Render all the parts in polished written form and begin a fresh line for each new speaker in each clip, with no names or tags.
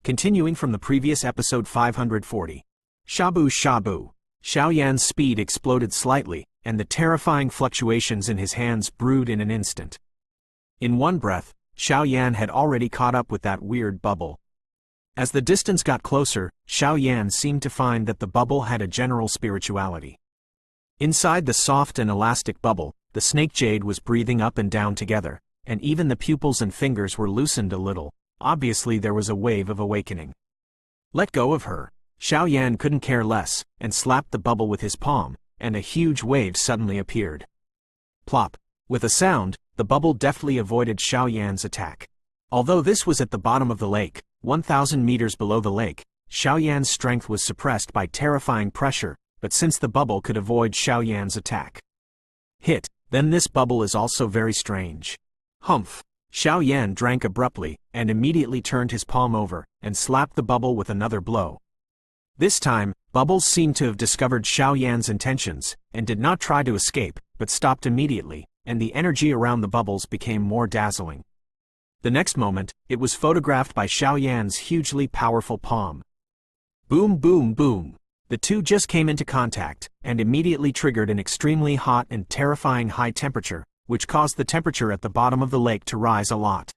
Continuing from the previous episode 540. Shabu Shabu. Xiaoyan's speed exploded slightly, and the terrifying fluctuations in his hands brewed in an instant. In one breath, Xiaoyan had already caught up with that weird bubble. As the distance got closer, Xiaoyan seemed to find that the bubble had a general spirituality. Inside the soft and elastic bubble, the snake jade was breathing up and down together, and even the pupils and fingers were loosened a little. Obviously there was a wave of awakening. Let go of her. Xiaoyan couldn't care less, and slapped the bubble with his palm, and a huge wave suddenly appeared. Plop. With a sound, the bubble deftly avoided Xiaoyan's attack. Although this was at the bottom of the lake, 1,000 meters below the lake, Xiaoyan's strength was suppressed by terrifying pressure, but since the bubble could avoid Xiaoyan's attack. Hit, then this bubble is also very strange. Humph. Xiaoyan drank abruptly, and immediately turned his palm over, and slapped the bubble with another blow. This time, bubbles seemed to have discovered Xiaoyan's intentions, and did not try to escape, but stopped immediately, and the energy around the bubbles became more dazzling. The next moment, it was photographed by Xiaoyan's hugely powerful palm. Boom boom boom. The two just came into contact, and immediately triggered an extremely hot and terrifying high temperature, which caused the temperature at the bottom of the lake to rise a lot.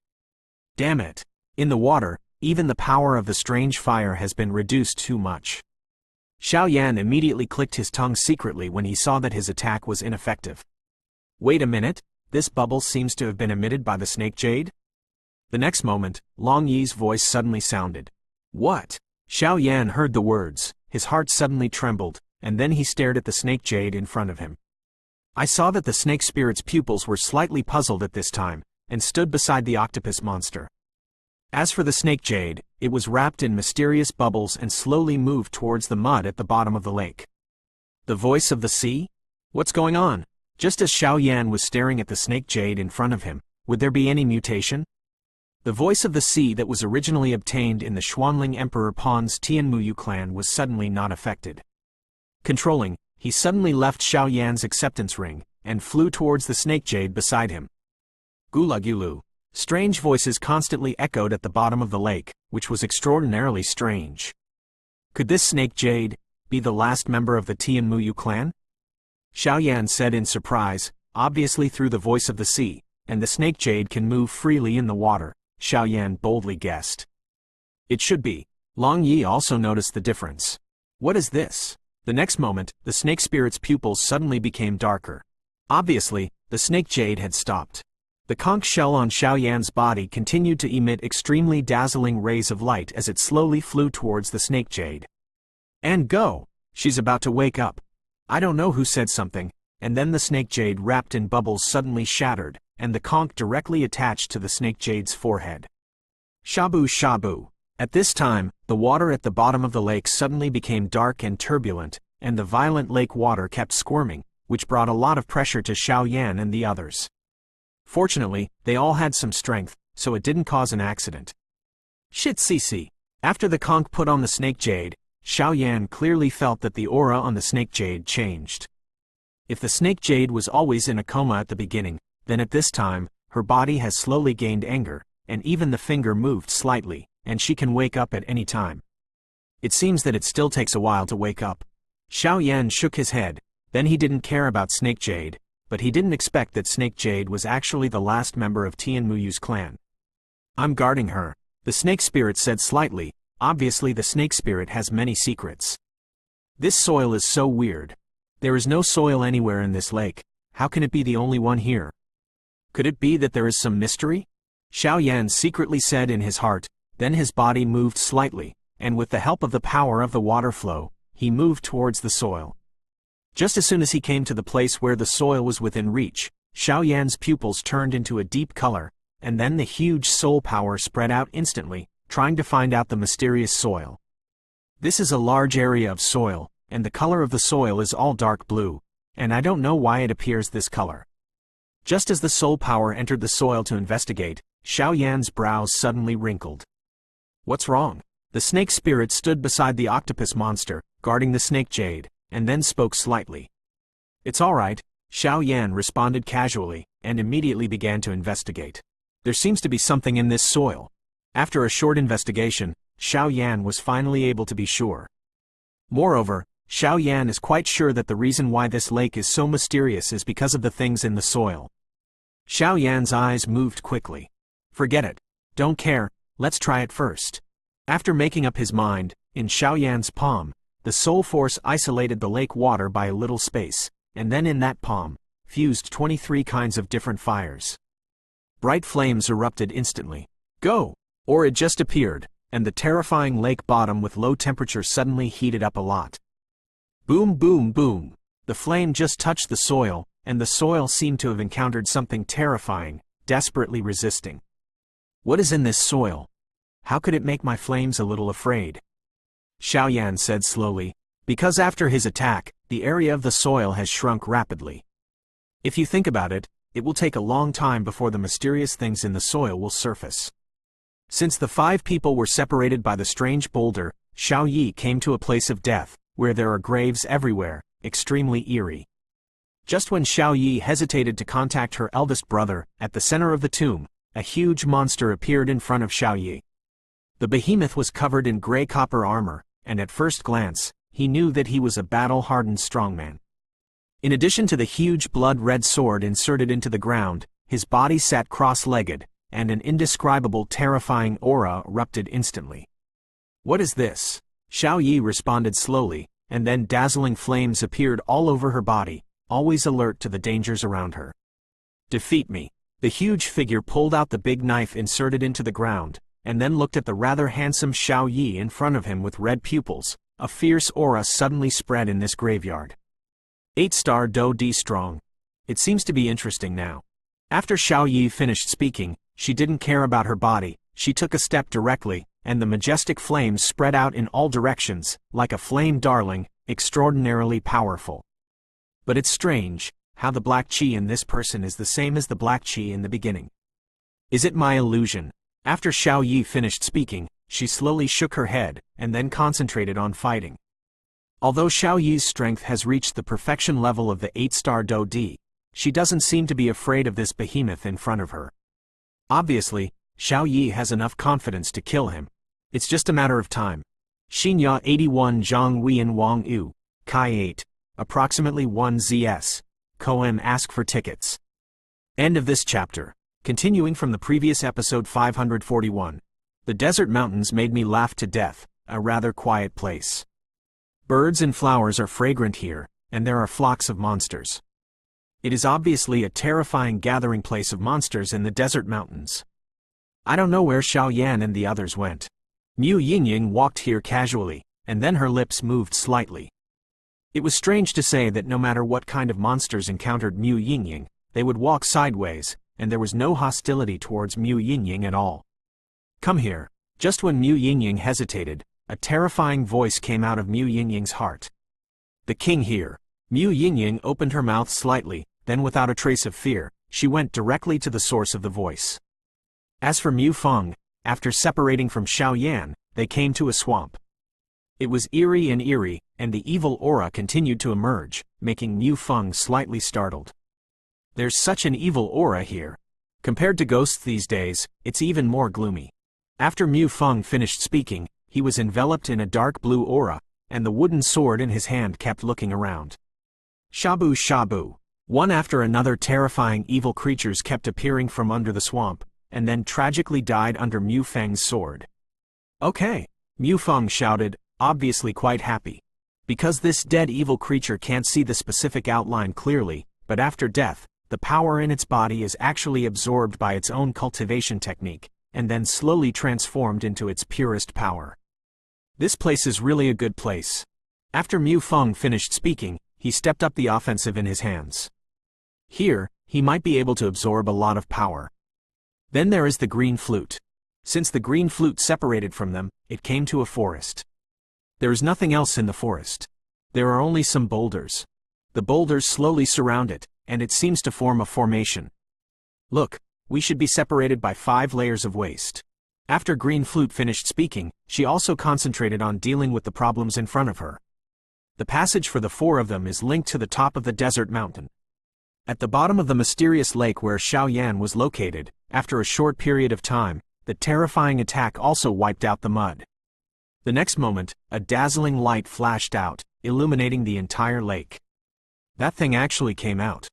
Damn it! In the water, even the power of the strange fire has been reduced too much. Xiaoyan immediately clicked his tongue secretly when he saw that his attack was ineffective. Wait a minute, this bubble seems to have been emitted by the snake jade? The next moment, Long Yi's voice suddenly sounded. What? Xiaoyan heard the words, his heart suddenly trembled, and then he stared at the snake jade in front of him. I saw that the snake spirit's pupils were slightly puzzled at this time, and stood beside the octopus monster. As for the snake jade, it was wrapped in mysterious bubbles and slowly moved towards the mud at the bottom of the lake. The voice of the sea? What's going on? Just as Xiaoyan was staring at the snake jade in front of him, would there be any mutation? The voice of the sea that was originally obtained in the Xuanling Emperor Pon's Tianmuyu clan was suddenly not affected. Controlling, he suddenly left Xiaoyan's acceptance ring, and flew towards the snake jade beside him. Gulagulu. Strange voices constantly echoed at the bottom of the lake, which was extraordinarily strange. Could this snake jade be the last member of the Tianmuyu clan? Xiaoyan said in surprise, obviously through the voice of the sea, and the snake jade can move freely in the water, Xiaoyan boldly guessed. It should be. Long Yi also noticed the difference. What is this? The next moment, the snake spirit's pupils suddenly became darker. Obviously, the snake jade had stopped. The conch shell on Xiaoyan's body continued to emit extremely dazzling rays of light as it slowly flew towards the snake jade. And go! She's about to wake up. I don't know who said something, and then the snake jade wrapped in bubbles suddenly shattered, and the conch directly attached to the snake jade's forehead. Shabu Shabu. At this time, the water at the bottom of the lake suddenly became dark and turbulent, and the violent lake water kept squirming, which brought a lot of pressure to Xiaoyan and the others. Fortunately, they all had some strength, so it didn't cause an accident. Shit cc. After the conch put on the snake jade, Xiaoyan clearly felt that the aura on the snake jade changed. If the snake jade was always in a coma at the beginning, then at this time, her body has slowly gained anger, and even the finger moved slightly, and she can wake up at any time. It seems that it still takes a while to wake up. Xiaoyan shook his head, then he didn't care about Snake Jade, but he didn't expect that Snake Jade was actually the last member of Tianmuyu's clan. I'm guarding her, the snake spirit said slightly. Obviously the snake spirit has many secrets. This soil is so weird. There is no soil anywhere in this lake. How can it be the only one here? Could it be that there is some mystery? Xiaoyan secretly said in his heart. Then his body moved slightly, and with the help of the power of the water flow, he moved towards the soil. Just as soon as he came to the place where the soil was within reach, Xiaoyan's pupils turned into a deep color, and then the huge soul power spread out instantly, trying to find out the mysterious soil. This is a large area of soil, and the color of the soil is all dark blue, and I don't know why it appears this color. Just as the soul power entered the soil to investigate, Xiaoyan's brows suddenly wrinkled. What's wrong? The snake spirit stood beside the octopus monster, guarding the snake jade, and then spoke slightly. It's all right, Xiaoyan responded casually, and immediately began to investigate. There seems to be something in this soil. After a short investigation, Xiaoyan was finally able to be sure. Moreover, Xiaoyan is quite sure that the reason why this lake is so mysterious is because of the things in the soil. Xiaoyan's eyes moved quickly. Forget it. Don't care, let's try it first. After making up his mind, in Xiaoyan's palm, the soul force isolated the lake water by a little space, and then in that palm, fused 23 kinds of different fires. Bright flames erupted instantly. Go! Or it just appeared, and the terrifying lake bottom with low temperature suddenly heated up a lot. Boom boom boom! The flame just touched the soil, and the soil seemed to have encountered something terrifying, desperately resisting. What is in this soil? How could it make my flames a little afraid? Xiaoyan said slowly, because after his attack, the area of the soil has shrunk rapidly. If you think about it, it will take a long time before the mysterious things in the soil will surface. Since the 5 people were separated by the strange boulder, Xiao Yi came to a place of death, where there are graves everywhere, extremely eerie. Just when Xiao Yi hesitated to contact her eldest brother, at the center of the tomb, a huge monster appeared in front of Xiao Yi. The behemoth was covered in gray copper armor, and at first glance, he knew that he was a battle-hardened strongman. In addition to the huge blood-red sword inserted into the ground, his body sat cross-legged, and an indescribable terrifying aura erupted instantly. What is this? Xiao Yi responded slowly, and then dazzling flames appeared all over her body, always alert to the dangers around her. Defeat me. The huge figure pulled out the big knife inserted into the ground, and then looked at the rather handsome Xiao Yi in front of him with red pupils. A fierce aura suddenly spread in this graveyard. 8-star Do-D strong. It seems to be interesting now. After Xiao Yi finished speaking, she didn't care about her body, she took a step directly, and the majestic flames spread out in all directions, like a flame darling, extraordinarily powerful. But it's strange, how the black chi in this person is the same as the black chi in the beginning. Is it my illusion? After Xiao Yi finished speaking, she slowly shook her head, and then concentrated on fighting. Although Xiao Yi's strength has reached the perfection level of the 8-star Do-D, she doesn't seem to be afraid of this behemoth in front of her. Obviously, Xiao Yi has enough confidence to kill him. It's just a matter of time. Xinya 81 Zhang Huiyan Wang Yu, Kai 8, approximately 1 ZS. Koen ask for tickets. End of this chapter. Continuing from the previous episode 541. The desert mountains made me laugh to death, a rather quiet place. Birds and flowers are fragrant here, and there are flocks of monsters. It is obviously a terrifying gathering place of monsters in the desert mountains. I don't know where Xiaoyan and the others went. Mu Yingying walked here casually, and then her lips moved slightly. It was strange to say that no matter what kind of monsters encountered Mu Yingying, they would walk sideways, and there was no hostility towards Mu Yingying at all. Come here. Just when Mu Yingying hesitated, a terrifying voice came out of Mu Yingying's heart. The king here. Mu Yingying opened her mouth slightly, then without a trace of fear, she went directly to the source of the voice. As for Mu Feng, after separating from Xiaoyan, they came to a swamp. It was eerie, and the evil aura continued to emerge, making Mu Feng slightly startled. There's such an evil aura here. Compared to ghosts these days, it's even more gloomy. After Mu Feng finished speaking, he was enveloped in a dark blue aura, and the wooden sword in his hand kept looking around. Shabu shabu. One after another terrifying evil creatures kept appearing from under the swamp, and then tragically died under Mu Feng's sword. Okay, Mu Feng shouted, obviously quite happy. Because this dead evil creature can't see the specific outline clearly, but after death, the power in its body is actually absorbed by its own cultivation technique, and then slowly transformed into its purest power. This place is really a good place. After Mu Feng finished speaking, he stepped up the offensive in his hands. Here, he might be able to absorb a lot of power. Then there is the green flute. Since the green flute separated from them, it came to a forest. There is nothing else in the forest. There are only some boulders. The boulders slowly surround it, and it seems to form a formation. Look, we should be separated by 5 layers of waste. After Green Flute finished speaking, she also concentrated on dealing with the problems in front of her. The passage for the 4 of them is linked to the top of the desert mountain. At the bottom of the mysterious lake where Xiaoyan was located, after a short period of time, the terrifying attack also wiped out the mud. The next moment, a dazzling light flashed out, illuminating the entire lake. That thing actually came out.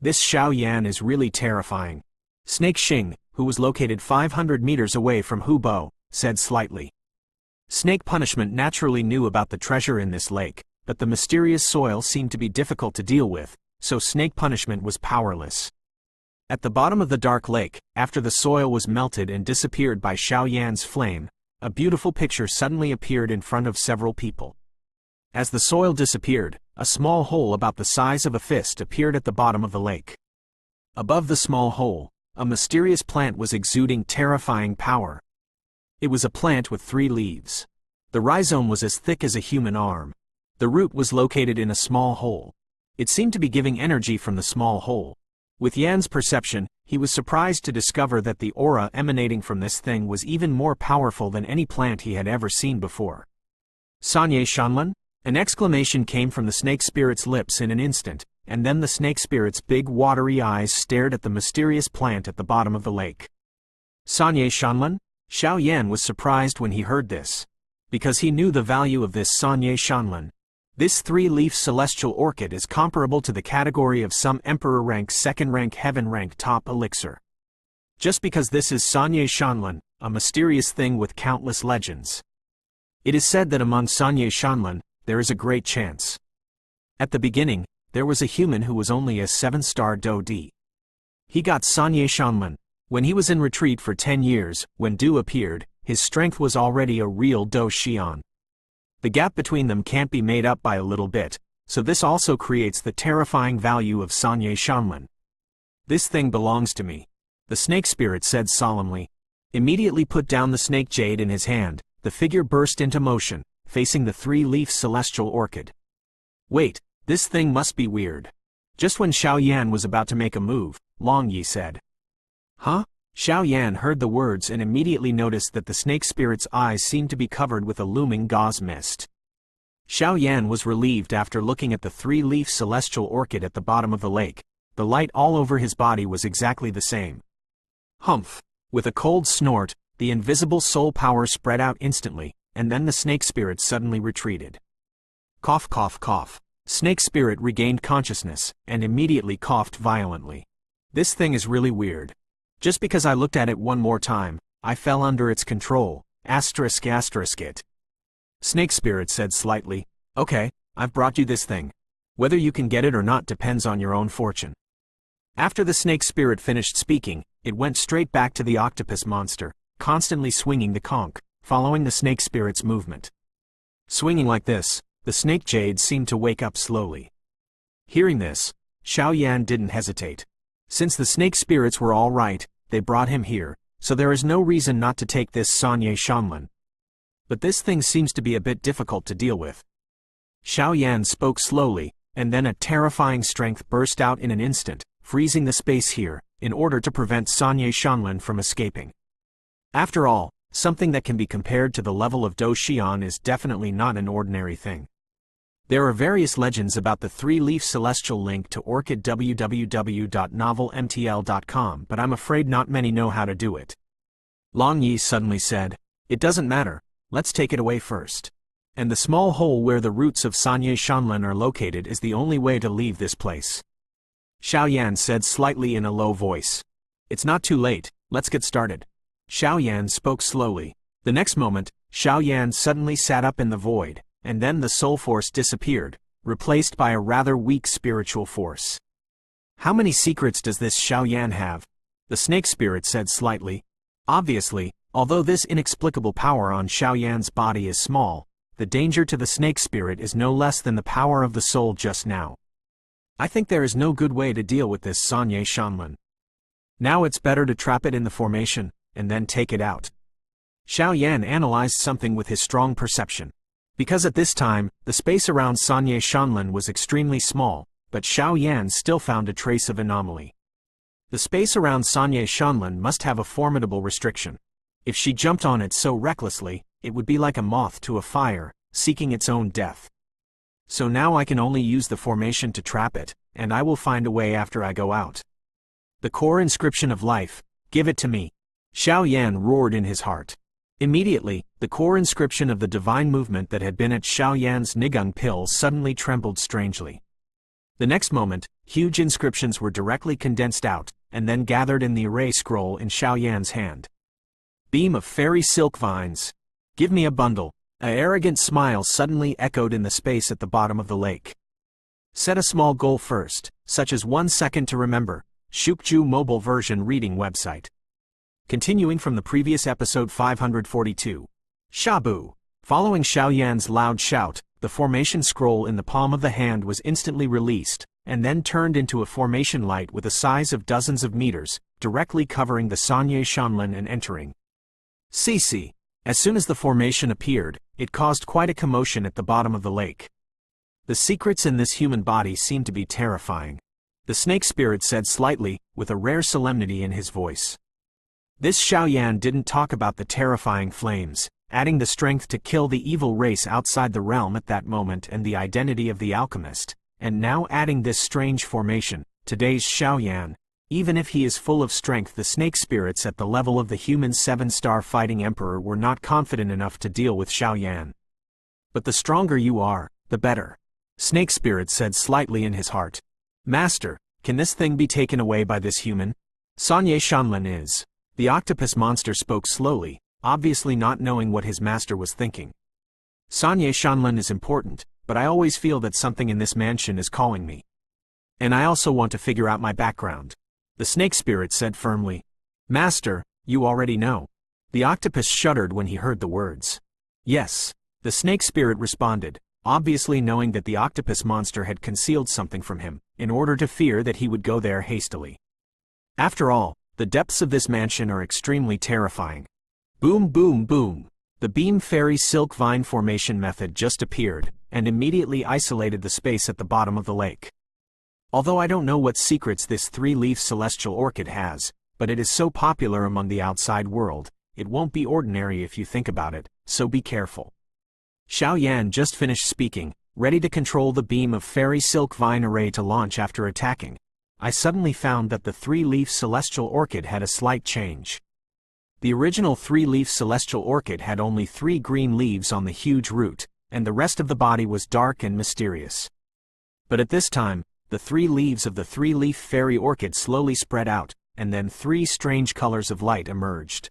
This Xiaoyan is really terrifying. Snake Xing, who was located 500 meters away from Hubo, said slightly. Snake Punishment naturally knew about the treasure in this lake, but the mysterious soil seemed to be difficult to deal with, so Snake Punishment was powerless. At the bottom of the dark lake, after the soil was melted and disappeared by Xiaoyan's flame, a beautiful picture suddenly appeared in front of several people. As the soil disappeared, a small hole about the size of a fist appeared at the bottom of the lake. Above the small hole, a mysterious plant was exuding terrifying power. It was a plant with 3 leaves. The rhizome was as thick as a human arm. The root was located in a small hole. It seemed to be giving energy from the small hole. With Yan's perception, he was surprised to discover that the aura emanating from this thing was even more powerful than any plant he had ever seen before. Ye Xianlan? An exclamation came from the snake spirit's lips in an instant, and then the snake spirit's big watery eyes stared at the mysterious plant at the bottom of the lake. Ye Xianlan? Xiaoyan was surprised when he heard this. Because he knew the value of this Ye Xianlan. This 3-leaf celestial orchid is comparable to the category of some emperor rank, second rank, heaven rank top elixir. Just because this is Ye Xianlan, a mysterious thing with countless legends. It is said that among Ye Xianlan, there is a great chance. At the beginning, there was a human who was only a 7-star Do Di. He got Ye Xianlan. When he was in retreat for 10 years, when Du appeared, his strength was already a real Do Xian. The gap between them can't be made up by a little bit, so this also creates the terrifying value of Ye Xianlan. This thing belongs to me, the snake spirit said solemnly. Immediately put down the snake jade in his hand, the figure burst into motion, facing the 3-leaf celestial orchid. Wait, this thing must be weird. Just when Xiaoyan was about to make a move, Long Yi said. Huh? Xiaoyan heard the words and immediately noticed that the snake spirit's eyes seemed to be covered with a looming gauze mist. Xiaoyan was relieved after looking at the 3-leaf celestial orchid at the bottom of the lake. The light all over his body was exactly the same. Humph! With a cold snort, the invisible soul power spread out instantly, and then the snake spirit suddenly retreated. Cough, cough, cough. Snake spirit regained consciousness, and immediately coughed violently. This thing is really weird. Just because I looked at it one more time, I fell under its control, it. Snake spirit said slightly, okay, I've brought you this thing. Whether you can get it or not depends on your own fortune. After the snake spirit finished speaking, it went straight back to the octopus monster, constantly swinging the conch, following the snake spirit's movement. Swinging like this, the snake jade seemed to wake up slowly. Hearing this, Xiaoyan didn't hesitate. Since the snake spirits were all right, they brought him here, so there is no reason not to take this Ye Xianlan. But this thing seems to be a bit difficult to deal with. Xiaoyan spoke slowly, and then a terrifying strength burst out in an instant, freezing the space here, in order to prevent Ye Xianlan from escaping. After all, something that can be compared to the level of Do Xian is definitely not an ordinary thing. There are various legends about the 3-leaf celestial link to orchid www.novelmtl.com, but I'm afraid not many know how to do it. Long Yi suddenly said, it doesn't matter, let's take it away first. And the small hole where the roots of Ye Xianlan are located is the only way to leave this place. Xiaoyan said slightly in a low voice. It's not too late, let's get started. Xiaoyan spoke slowly. The next moment, Xiaoyan suddenly sat up in the void, and then the soul force disappeared, replaced by a rather weak spiritual force. How many secrets does this Xiaoyan have? The snake spirit said slightly. Obviously, although this inexplicable power on Xiaoyan's body is small, the danger to the snake spirit is no less than the power of the soul just now. I think there is no good way to deal with this Ye Xianlan. Now it's better to trap it in the formation, and then take it out. Xiaoyan analyzed something with his strong perception. Because at this time, the space around Ye Xianlan was extremely small, but Xiaoyan still found a trace of anomaly. The space around Ye Xianlan must have a formidable restriction. If she jumped on it so recklessly, it would be like a moth to a fire, seeking its own death. So now I can only use the formation to trap it, and I will find a way after I go out. The core inscription of life, give it to me. Xiaoyan roared in his heart. Immediately, the core inscription of the divine movement that had been at Xiaoyan's Nigung pill suddenly trembled strangely. The next moment, huge inscriptions were directly condensed out, and then gathered in the array scroll in Xiaoyan's hand. Beam of fairy silk vines. Give me a bundle. An arrogant smile suddenly echoed in the space at the bottom of the lake. Set a small goal first, such as 1 second to remember. Shukju mobile version reading website. Continuing from the previous episode 542. Shabu. Following Xiaoyan's loud shout, the formation scroll in the palm of the hand was instantly released, and then turned into a formation light with a size of dozens of meters, directly covering the Ye Xianlan and entering. CC. As soon as the formation appeared, it caused quite a commotion at the bottom of the lake. The secrets in this human body seemed to be terrifying. The snake spirit said slightly, with a rare solemnity in his voice. This Xiaoyan didn't talk about the terrifying flames, adding the strength to kill the evil race outside the realm at that moment and the identity of the alchemist, and now adding this strange formation, today's Xiaoyan. Even if he is full of strength, the snake spirits at the level of the human 7-star fighting emperor were not confident enough to deal with Xiaoyan. But the stronger you are, the better. Snake spirit said slightly in his heart. Master, can this thing be taken away by this human? Ye Xianlan is. The octopus monster spoke slowly, obviously not knowing what his master was thinking. Ye Xianlan is important, but I always feel that something in this mansion is calling me. And I also want to figure out my background. The snake spirit said firmly. Master, you already know. The octopus shuddered when he heard the words. Yes. The snake spirit responded, obviously knowing that the octopus monster had concealed something from him, in order to fear that he would go there hastily. After all, the depths of this mansion are extremely terrifying. Boom boom boom. The beam fairy silk vine formation method just appeared, and immediately isolated the space at the bottom of the lake. Although I don't know what secrets this 3-leaf celestial orchid has, but it is so popular among the outside world, it won't be ordinary if you think about it, so be careful. Xiaoyan just finished speaking, ready to control the beam of fairy silk vine array to launch after attacking. I suddenly found that the 3-leaf celestial orchid had a slight change. The original 3-leaf celestial orchid had only 3 green leaves on the huge root, and the rest of the body was dark and mysterious. But at this time, the 3 leaves of the 3-leaf fairy orchid slowly spread out, and then 3 strange colors of light emerged.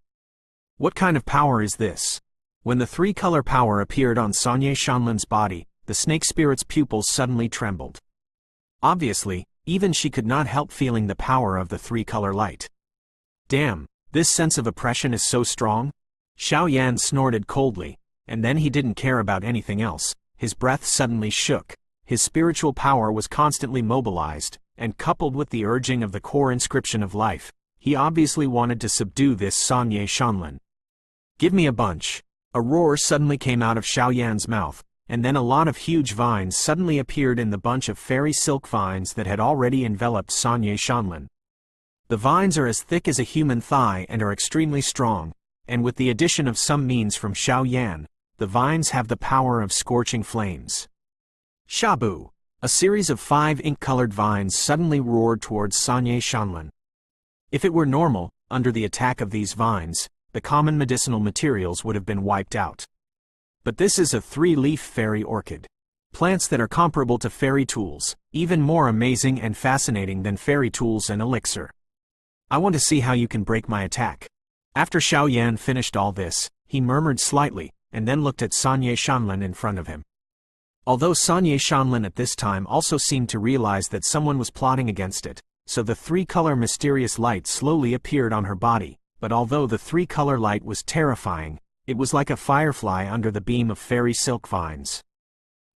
What kind of power is this? When the 3-color power appeared on Ye Xianlan's body, the snake spirit's pupils suddenly trembled. Obviously, even she could not help feeling the power of the 3-color light. Damn, this sense of oppression is so strong? Xiaoyan snorted coldly, and then he didn't care about anything else. His breath suddenly shook. His spiritual power was constantly mobilized, and coupled with the urging of the core inscription of life, he obviously wanted to subdue this Ye Xianlan. Give me a bunch. A roar suddenly came out of Xiaoyan's mouth, and then a lot of huge vines suddenly appeared in the bunch of fairy silk vines that had already enveloped Ye Xianlan. The vines are as thick as a human thigh and are extremely strong, and with the addition of some means from Xiaoyan, the vines have the power of scorching flames. Shabu! A series of 5 ink-colored vines suddenly roared towards Ye Xianlan. If it were normal, under the attack of these vines, the common medicinal materials would have been wiped out. But this is a 3-leaf fairy orchid. Plants that are comparable to fairy tools, even more amazing and fascinating than fairy tools and elixir. I want to see how you can break my attack. After Xiaoyan finished all this, he murmured slightly, and then looked at Ye Xianlan in front of him. Although Ye Xianlan at this time also seemed to realize that someone was plotting against it, so the 3-color mysterious light slowly appeared on her body, but although the 3-color light was terrifying, it was like a firefly under the beam of fairy silk vines.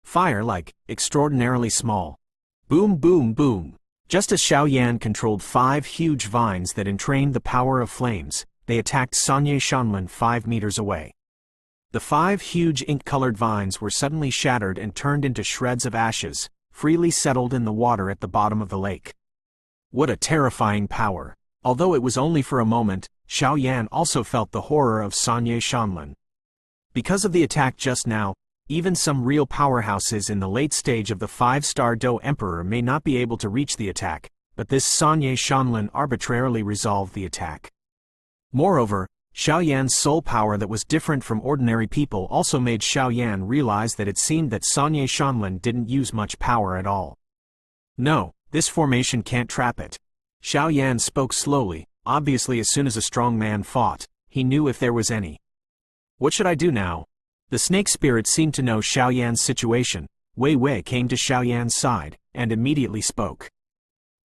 Fire-like, extraordinarily small. Boom boom boom. Just as Xiaoyan controlled 5 huge vines that entrained the power of flames, they attacked Ye Xianlan 5 meters away. The 5 huge ink-colored vines were suddenly shattered and turned into shreds of ashes, freely settled in the water at the bottom of the lake. What a terrifying power! Although it was only for a moment, Xiaoyan also felt the horror of Ye Xianlan. Because of the attack just now, even some real powerhouses in the late stage of the 5-star Do Emperor may not be able to reach the attack, but this Ye Xianlan arbitrarily resolved the attack. Moreover, Xiaoyan's soul power that was different from ordinary people also made Xiaoyan realize that it seemed that Ye Xianlan didn't use much power at all. No, this formation can't trap it. Xiaoyan spoke slowly, obviously as soon as a strong man fought, he knew if there was any. What should I do now? The snake spirit seemed to know Xiaoyan's situation. Wei Wei came to Xiaoyan's side, and immediately spoke.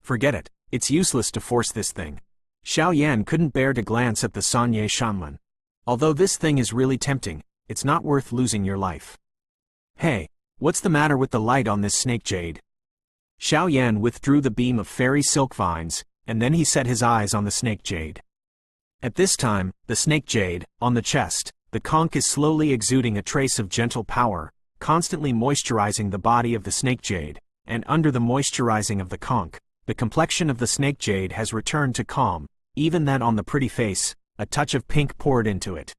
Forget it, it's useless to force this thing. Xiaoyan couldn't bear to glance at the Ye Xianlan. Although this thing is really tempting, it's not worth losing your life. Hey, what's the matter with the light on this snake jade? Xiaoyan withdrew the beam of fairy silk vines, and then he set his eyes on the snake jade. At this time, the snake jade, on the chest, the conch is slowly exuding a trace of gentle power, constantly moisturizing the body of the snake jade, and under the moisturizing of the conch, the complexion of the snake jade has returned to calm, even that on the pretty face, a touch of pink poured into it.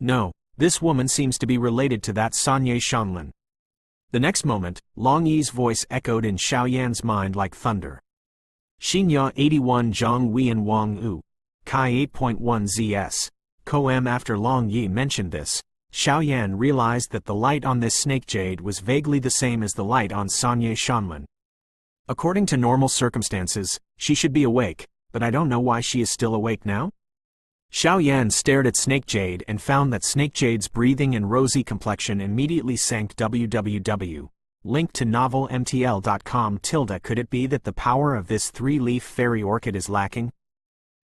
No, this woman seems to be related to that Ye Xianlan. The next moment, Long Yi's voice echoed in Xiaoyan's mind like thunder. Xinya 81 Zhang Weian Wang U, Kai 8.1 ZS, Koem. After Long Yi mentioned this, Xiaoyan realized that the light on this snake jade was vaguely the same as the light on Ye Xianlan. According to normal circumstances, she should be awake, but I don't know why she is still awake now? Xiaoyan stared at Snake Jade and found that Snake Jade's breathing and rosy complexion immediately sank. www. Link to novelmtl.com. Could it be that the power of this three-leaf fairy orchid is lacking?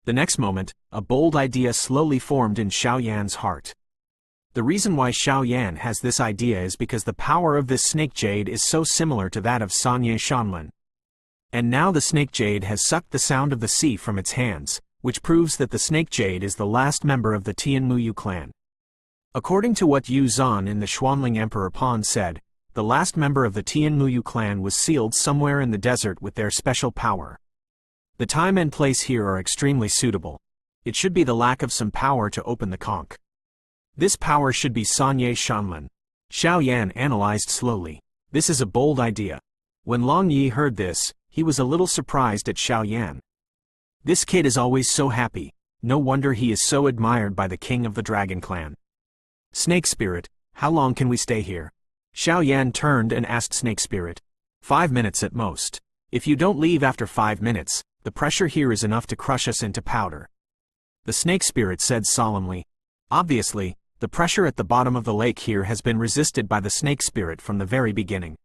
The next moment, a bold idea slowly formed in Xiaoyan's heart. The reason why Xiaoyan has this idea is because the power of this Snake Jade is so similar to that of Ye Xianlan. And now the Snake Jade has sucked the sound of the sea from its hands, which proves that the Snake Jade is the last member of the Tianmuyu clan. According to what Yu Zan in the Xuanling Emperor Pan said, the last member of the Tianmuyu clan was sealed somewhere in the desert with their special power. The time and place here are extremely suitable. It should be the lack of some power to open the conch. This power should be Ye Xianlan. Xiaoyan analyzed slowly. This is a bold idea. When Long Yi heard this, he was a little surprised at Xiaoyan. This kid is always so happy, no wonder he is so admired by the king of the dragon clan. Snake Spirit, how long can we stay here? Xiaoyan turned and asked Snake Spirit. 5 minutes at most. If you don't leave after 5 minutes, the pressure here is enough to crush us into powder. The Snake Spirit said solemnly. Obviously, the pressure at the bottom of the lake here has been resisted by the Snake Spirit from the very beginning.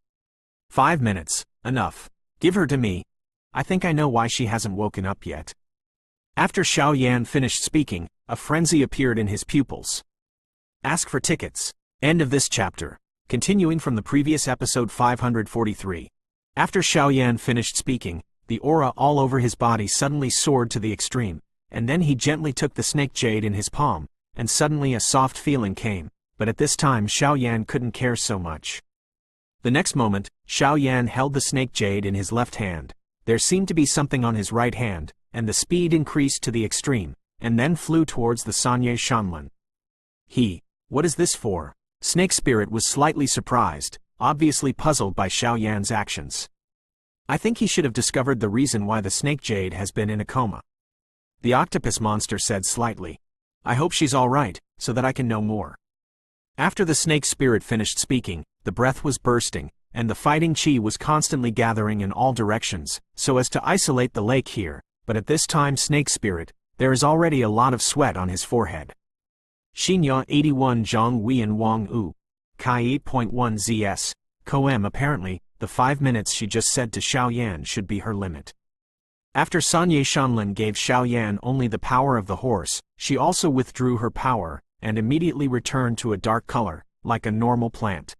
5 minutes, enough. Give her to me. I think I know why she hasn't woken up yet. After Xiaoyan finished speaking, a frenzy appeared in his pupils. Ask for tickets. End of this chapter. Continuing from the previous episode 543. After Xiaoyan finished speaking, the aura all over his body suddenly soared to the extreme, and then he gently took the Snake Jade in his palm, and suddenly a soft feeling came, but at this time Xiaoyan couldn't care so much. The next moment, Xiaoyan held the Snake Jade in his left hand. There seemed to be something on his right hand, and the speed increased to the extreme, and then flew towards the Ye Xianlan. What is this for? Snake Spirit was slightly surprised, obviously puzzled by Xiaoyan's actions. I think he should have discovered the reason why the Snake Jade has been in a coma. The octopus monster said slightly. I hope she's all right, so that I can know more. After the Snake Spirit finished speaking, the breath was bursting, and the fighting chi was constantly gathering in all directions, so as to isolate the lake here, but at this time Snake Spirit, there is already a lot of sweat on his forehead. Xinya 81 Zhang Weian Wang U, Kai 8.1 ZS, Koem. Apparently, the 5 minutes she just said to Xiaoyan should be her limit. After Ye Xianlan gave Xiaoyan only the power of the horse, she also withdrew her power, and immediately returned to a dark color, like a normal plant.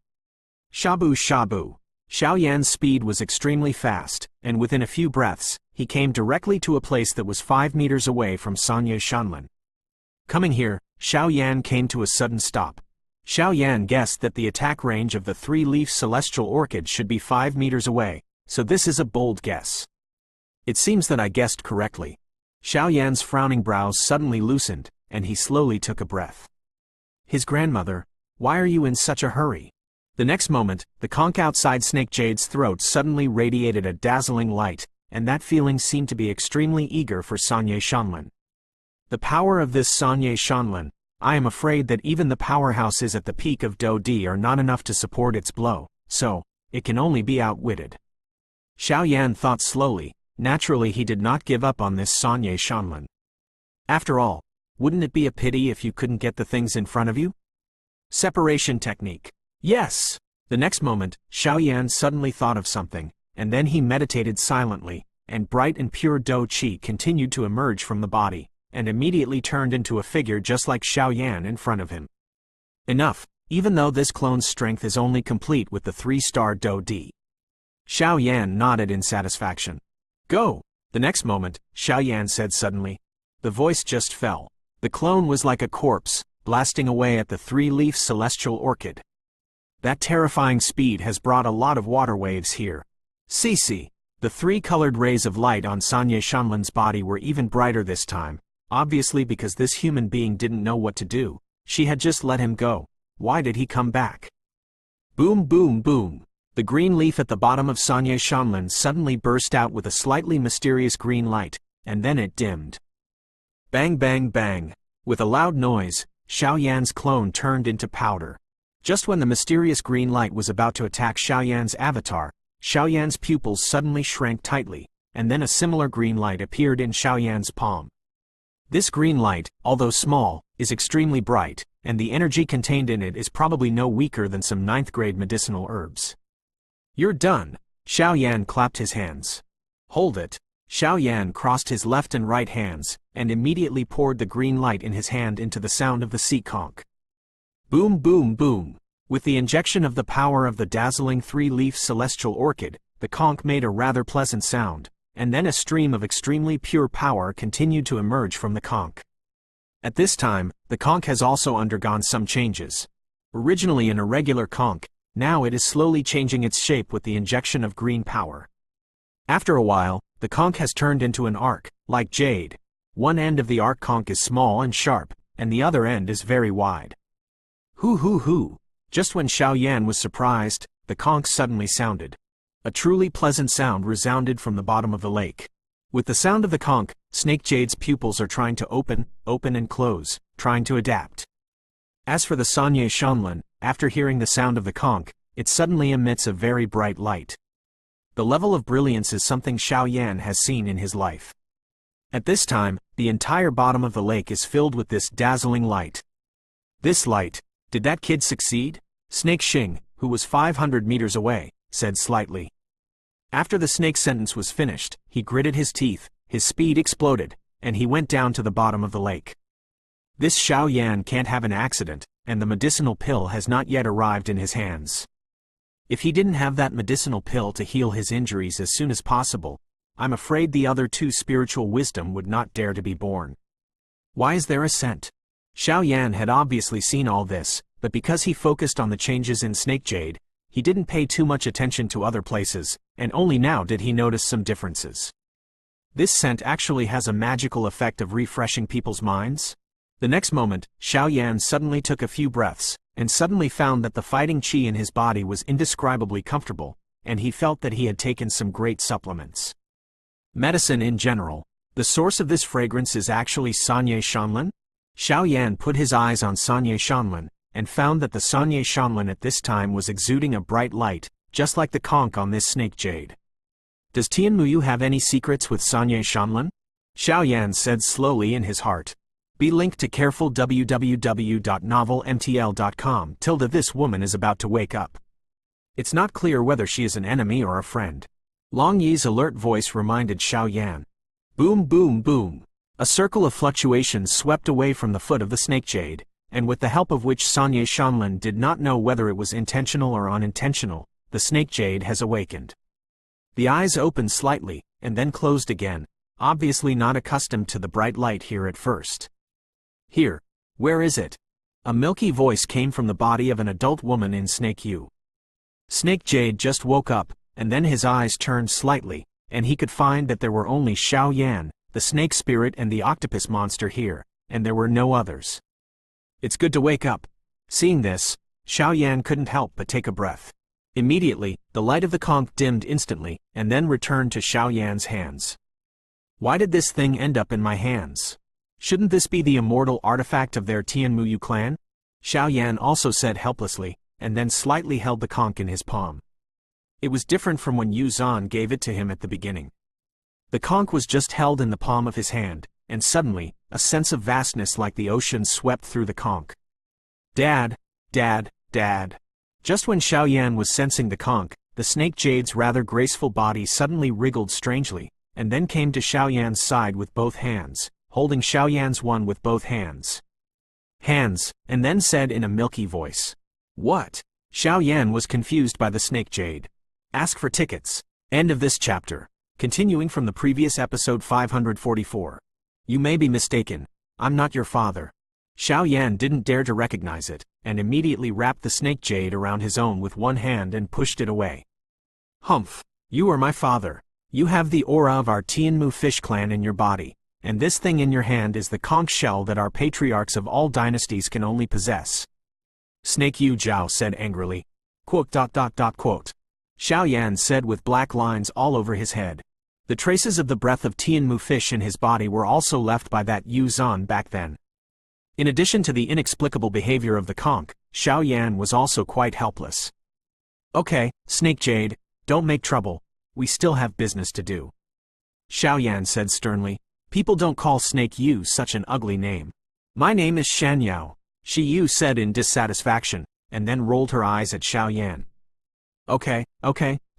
Shabu Shabu. Xiaoyan's speed was extremely fast, and within a few breaths, he came directly to a place that was 5 meters away from Ye Xianlan. Coming here, Xiaoyan came to a sudden stop. Xiaoyan guessed that the attack range of the three-leaf celestial orchid should be 5 meters away, so this is a bold guess. It seems that I guessed correctly. Xiaoyan's frowning brows suddenly loosened, and he slowly took a breath. His grandmother, why are you in such a hurry? The next moment, the conch outside Snake Jade's throat suddenly radiated a dazzling light, and that feeling seemed to be extremely eager for Ye Xianlan. The power of this Ye Xianlan, I am afraid that even the powerhouses at the peak of Btth2 are not enough to support its blow, so, it can only be outwitted. Xiaoyan thought slowly. Naturally he did not give up on this Ye Xianlan. After all, wouldn't it be a pity if you couldn't get the things in front of you? Separation technique. Yes! The next moment, Xiaoyan suddenly thought of something, and then he meditated silently, and bright and pure Do Qi continued to emerge from the body, and immediately turned into a figure just like Xiaoyan in front of him. Enough, even though this clone's strength is only complete with the 3-star Do D. Xiaoyan nodded in satisfaction. Go! The next moment, Xiaoyan said suddenly. The voice just fell. The clone was like a corpse, blasting away at the 3-leaf celestial orchid. That terrifying speed has brought a lot of water waves here. See. The 3-colored rays of light on Ye Xianlan's body were even brighter this time, obviously because this human being didn't know what to do. She had just let him go. Why did he come back? Boom boom boom. The green leaf at the bottom of Ye Xianlan suddenly burst out with a slightly mysterious green light, and then it dimmed. Bang bang bang. With a loud noise, Xiaoyan's clone turned into powder. Just when the mysterious green light was about to attack Xiaoyan's avatar, Xiaoyan's pupils suddenly shrank tightly, and then a similar green light appeared in Xiaoyan's palm. This green light, although small, is extremely bright, and the energy contained in it is probably no weaker than some 9th-grade medicinal herbs. You're done. Xiaoyan clapped his hands. Hold it. Xiaoyan crossed his left and right hands, and immediately poured the green light in his hand into the sound of the sea conch. Boom boom boom. With the injection of the power of the dazzling 3-leaf celestial orchid, the conch made a rather pleasant sound, and then a stream of extremely pure power continued to emerge from the conch. At this time, the conch has also undergone some changes. Originally an irregular conch, now it is slowly changing its shape with the injection of green power. After a while, the conch has turned into an arc, like jade. One end of the arc conch is small and sharp, and the other end is very wide. Hoo! Just when Xiaoyan was surprised, the conch suddenly sounded. A truly pleasant sound resounded from the bottom of the lake. With the sound of the conch, Snake Jade's pupils are trying to open and close, trying to adapt. As for the Ye Xianlan, after hearing the sound of the conch, it suddenly emits a very bright light. The level of brilliance is something Xiaoyan has seen in his life. At this time, the entire bottom of the lake is filled with this dazzling light. This light, did that kid succeed? Snake Xing, who was 500 meters away, said slightly. After the snake's sentence was finished, he gritted his teeth, his speed exploded, and he went down to the bottom of the lake. This Xiaoyan can't have an accident, and the medicinal pill has not yet arrived in his hands. If he didn't have that medicinal pill to heal his injuries as soon as possible, I'm afraid the other 2 spiritual wisdom would not dare to be born. Why is there a scent? Xiaoyan had obviously seen all this, but because he focused on the changes in Snake Jade, he didn't pay too much attention to other places, and only now did he notice some differences. This scent actually has a magical effect of refreshing people's minds. The next moment, Xiaoyan suddenly took a few breaths, and suddenly found that the fighting qi in his body was indescribably comfortable, and he felt that he had taken some great supplements. Medicine in general. The source of this fragrance is actually Ye Xianlan? Xiaoyan put his eyes on Ye Xianlan, and found that the Ye Xianlan at this time was exuding a bright light, just like the conch on this snake jade. Does Tianmuyu have any secrets with Ye Xianlan? Xiaoyan said slowly in his heart. Be linked to careful www.novelmtl.com. This woman is about to wake up. It's not clear whether she is an enemy or a friend. Long Yi's alert voice reminded Xiaoyan. Boom boom boom. A circle of fluctuations swept away from the foot of the snake jade, and with the help of which Ye Xianlan did not know whether it was intentional or unintentional, the snake jade has awakened. The eyes opened slightly, and then closed again, obviously not accustomed to the bright light here at first. Here. Where is it? A milky voice came from the body of an adult woman in Snake Yu. Snake Jade just woke up, and then his eyes turned slightly, and he could find that there were only Xiaoyan, the snake spirit and the octopus monster here, and there were no others. It's good to wake up. Seeing this, Xiaoyan couldn't help but take a breath. Immediately, the light of the conch dimmed instantly, and then returned to Xiaoyan's hands. Why did this thing end up in my hands? Shouldn't this be the immortal artifact of their Tianmuyu clan? Xiaoyan also said helplessly, and then slightly held the conch in his palm. It was different from when Yu Zhan gave it to him at the beginning. The conch was just held in the palm of his hand, and suddenly, a sense of vastness like the ocean swept through the conch. Dad, Dad, Dad. Just when Xiaoyan was sensing the conch, the snake jade's rather graceful body suddenly wriggled strangely, and then came to Xiaoyan's side with both hands, holding Xiaoyan's one with both hands, and then said in a milky voice, "What?" Xiaoyan was confused by the snake jade. Ask for tickets. End of this chapter. Continuing from the previous episode 544. You may be mistaken. I'm not your father. Xiaoyan didn't dare to recognize it, and immediately wrapped the snake jade around his own with one hand and pushed it away. Humph. You are my father. You have the aura of our Tianmu fish clan in your body, and this thing in your hand is the conch shell that our patriarchs of all dynasties can only possess. Snake Yu Zhao said angrily. Quote. Xiaoyan said with black lines all over his head. The traces of the breath of Tianmu fish in his body were also left by that Yu Zhan back then. In addition to the inexplicable behavior of the conch, Xiaoyan was also quite helpless. Okay, Snake Jade, don't make trouble. We still have business to do. Xiaoyan said sternly. People don't call Snake Yu such an ugly name. My name is Shanyao, Shi Yu said in dissatisfaction, and then rolled her eyes at Xiaoyan. Okay,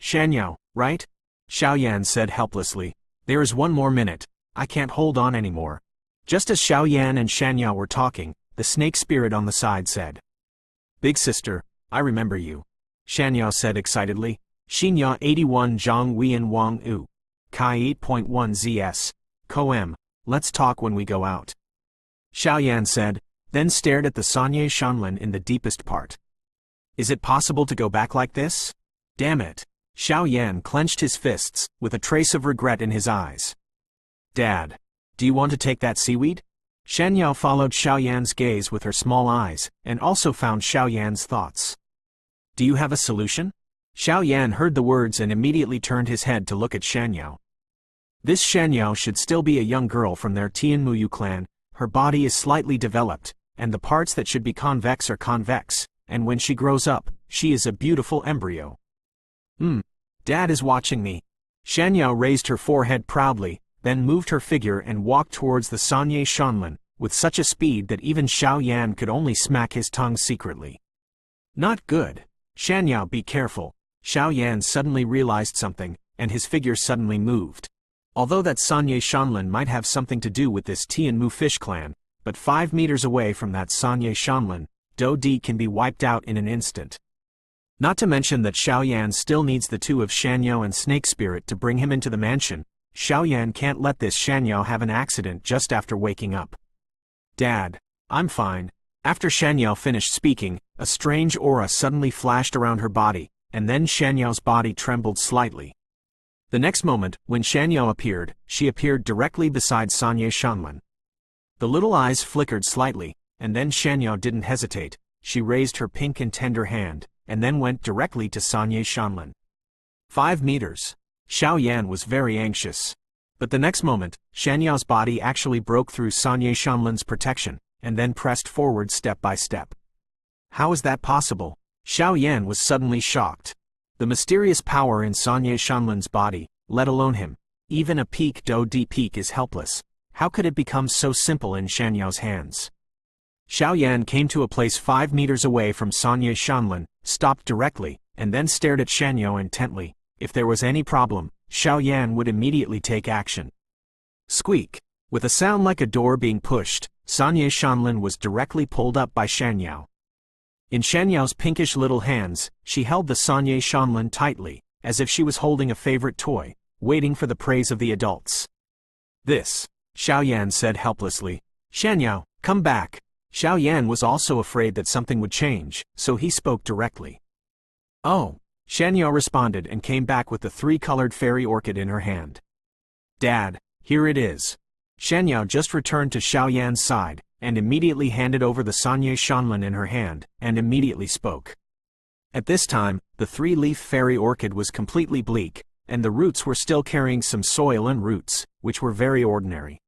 Shanyao, right? Xiaoyan said helplessly. There is one more minute. I can't hold on anymore. Just as Xiaoyan and Shanyao were talking, the snake spirit on the side said. Big sister, I remember you. Shanyao said excitedly. Xinya 81 Zhang Wian Wang U. Kai 8.1 ZS. Koem, let's talk when we go out. Xiaoyan said, then stared at the Ye Xianlan in the deepest part. Is it possible to go back like this? Damn it. Xiaoyan clenched his fists, with a trace of regret in his eyes. Dad, do you want to take that seaweed? Shanyao followed Xiaoyan's gaze with her small eyes, and also found Xiaoyan's thoughts. Do you have a solution? Xiaoyan heard the words and immediately turned his head to look at Shanyao. This Shanyao should still be a young girl from their Tianmuyu clan. Her body is slightly developed, and the parts that should be convex are convex, and when she grows up, she is a beautiful embryo. Dad is watching me. Shanyao raised her forehead proudly, then moved her figure and walked towards the Ye Xianlan, with such a speed that even Xiaoyan could only smack his tongue secretly. Not good. Shanyao, be careful. Xiaoyan suddenly realized something, and his figure suddenly moved. Although that Ye Xianlan might have something to do with this Tianmu fish clan, but 5 meters away from that Ye Xianlan, Do Di can be wiped out in an instant. Not to mention that Xiaoyan still needs the two of Shanyao and Snake Spirit to bring him into the mansion. Xiaoyan can't let this Shanyao have an accident just after waking up. Dad, I'm fine. After Shanyao finished speaking, a strange aura suddenly flashed around her body, and then Shanyao's body trembled slightly. The next moment, when Shanyao appeared, she appeared directly beside Ye Xianlan. The little eyes flickered slightly, and then Shanyao didn't hesitate. She raised her pink and tender hand, and then went directly to Ye Xianlan. 5 meters. Xiaoyan was very anxious. But the next moment, Shanyao's body actually broke through Ye Xianlan's protection, and then pressed forward step by step. How is that possible? Xiaoyan was suddenly shocked. The mysterious power in Ye Xianlan's body, let alone him. Even a peak Do Di peak is helpless. How could it become so simple in Shanyao's hands? Xiaoyan came to a place 5 meters away from Ye Xianlan, stopped directly, and then stared at Shanyao intently. If there was any problem, Xiaoyan would immediately take action. Squeak! With a sound like a door being pushed, Ye Xianlan was directly pulled up by Shanyao. In Shanyao's pinkish little hands, she held the Ye Xianlan tightly, as if she was holding a favorite toy, waiting for the praise of the adults. This, Xiaoyan said helplessly. Shanyao, come back. Xiaoyan was also afraid that something would change, so he spoke directly. Oh, Shanyao responded and came back with the 3-colored fairy orchid in her hand. Dad, here it is. Shanyao just returned to Xiaoyan's side, and immediately handed over the Ye Xianlan in her hand, and immediately spoke. At this time, the 3-leaf fairy orchid was completely bleak, and the roots were still carrying some soil and roots, which were very ordinary.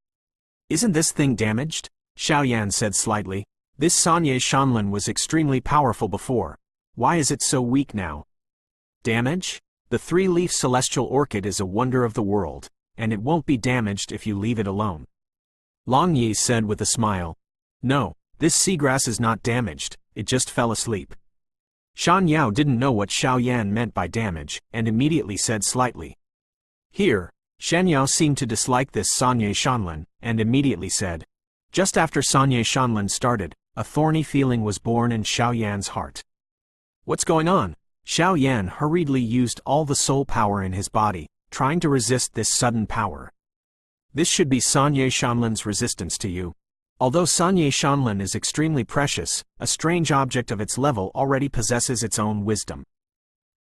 Isn't this thing damaged? Xiaoyan said slightly. This Ye Xianlan was extremely powerful before. Why is it so weak now? Damage? The three-leaf celestial orchid is a wonder of the world, and it won't be damaged if you leave it alone. Long Yi said with a smile. No, this seagrass is not damaged, it just fell asleep. Shan Yao didn't know what Xiaoyan meant by damage, and immediately said slightly. Here, Shan Yao seemed to dislike this Ye Xianlan, and immediately said. Just after Ye Xianlan started, a thorny feeling was born in Xiaoyan's heart. What's going on? Xiaoyan hurriedly used all the soul power in his body, trying to resist this sudden power. This should be Ye Xianlan's resistance to you. Although Ye Xianlan is extremely precious, a strange object of its level already possesses its own wisdom.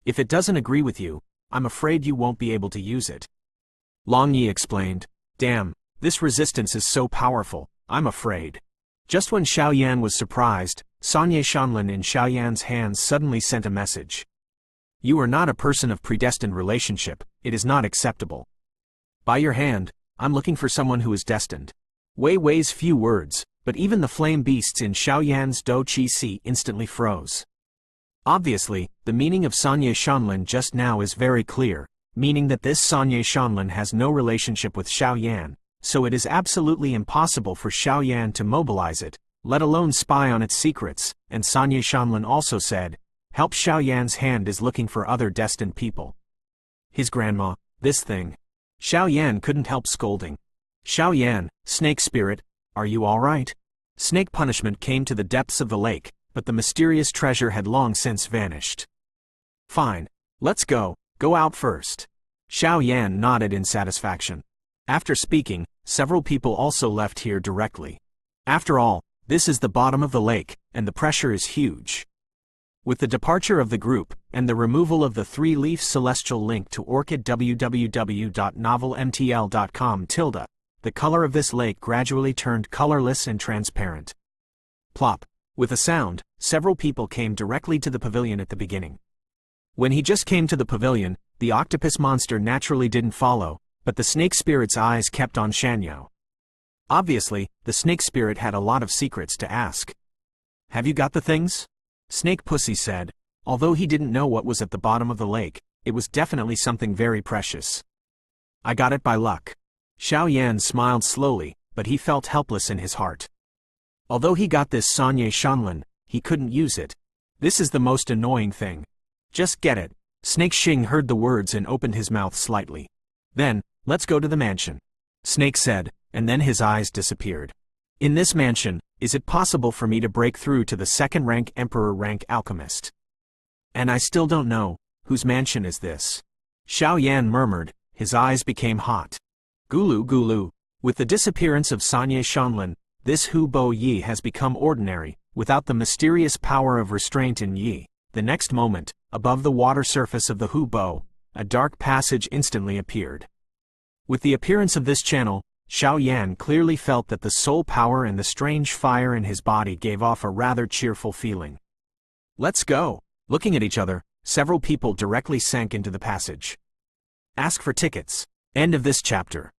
If it doesn't agree with you, I'm afraid you won't be able to use it. Long Yi explained. Damn, this resistance is so powerful, I'm afraid. Just when Xiaoyan was surprised, Ye Xianlan in Xiaoyan's hands suddenly sent a message. You are not a person of predestined relationship, it is not acceptable. By your hand, I'm looking for someone who is destined. Wei Wei's few words, but even the flame beasts in Xiaoyan's Do Qi Si instantly froze. Obviously, the meaning of Ye Xianlan just now is very clear, meaning that this Ye Xianlan has no relationship with Xiaoyan, so it is absolutely impossible for Xiaoyan to mobilize it, let alone spy on its secrets, and Ye Xianlan also said, help Xiaoyan's hand is looking for other destined people. His grandma, this thing. Xiaoyan couldn't help scolding. Xiaoyan, snake spirit, are you all right? Snake punishment came to the depths of the lake, but the mysterious treasure had long since vanished. Fine, let's go out first. Xiaoyan nodded in satisfaction. After speaking, several people also left here directly. After all, this is the bottom of the lake, and the pressure is huge. With the departure of the group, and the removal of the three-leaf celestial link to Orchid www.novelmtl.com the color of this lake gradually turned colorless and transparent. Plop. With a sound, several people came directly to the pavilion at the beginning. When he just came to the pavilion, the octopus monster naturally didn't follow, but the snake spirit's eyes kept on Shanyao. Obviously, the snake spirit had a lot of secrets to ask. Have you got the things? Snake Pussy said. Although he didn't know what was at the bottom of the lake, it was definitely something very precious. I got it by luck. Xiaoyan smiled slowly, but he felt helpless in his heart. Although he got this Ye Xianlan, he couldn't use it. This is the most annoying thing. Just get it. Snake Xing heard the words and opened his mouth slightly. Then, let's go to the mansion. Snake said, and then his eyes disappeared. In this mansion, is it possible for me to break through to the second-rank Emperor rank alchemist? And I still don't know, whose mansion is this? Xiaoyan murmured, his eyes became hot. Gulu Gulu. With the disappearance of Ye Xianlan, this Hu Bo Yi has become ordinary, without the mysterious power of restraint in Yi. The next moment, above the water surface of the Hu Bo, a dark passage instantly appeared. With the appearance of this channel, Xiaoyan clearly felt that the soul power and the strange fire in his body gave off a rather cheerful feeling. Let's go. Looking at each other, several people directly sank into the passage. Ask for tickets. End of this chapter.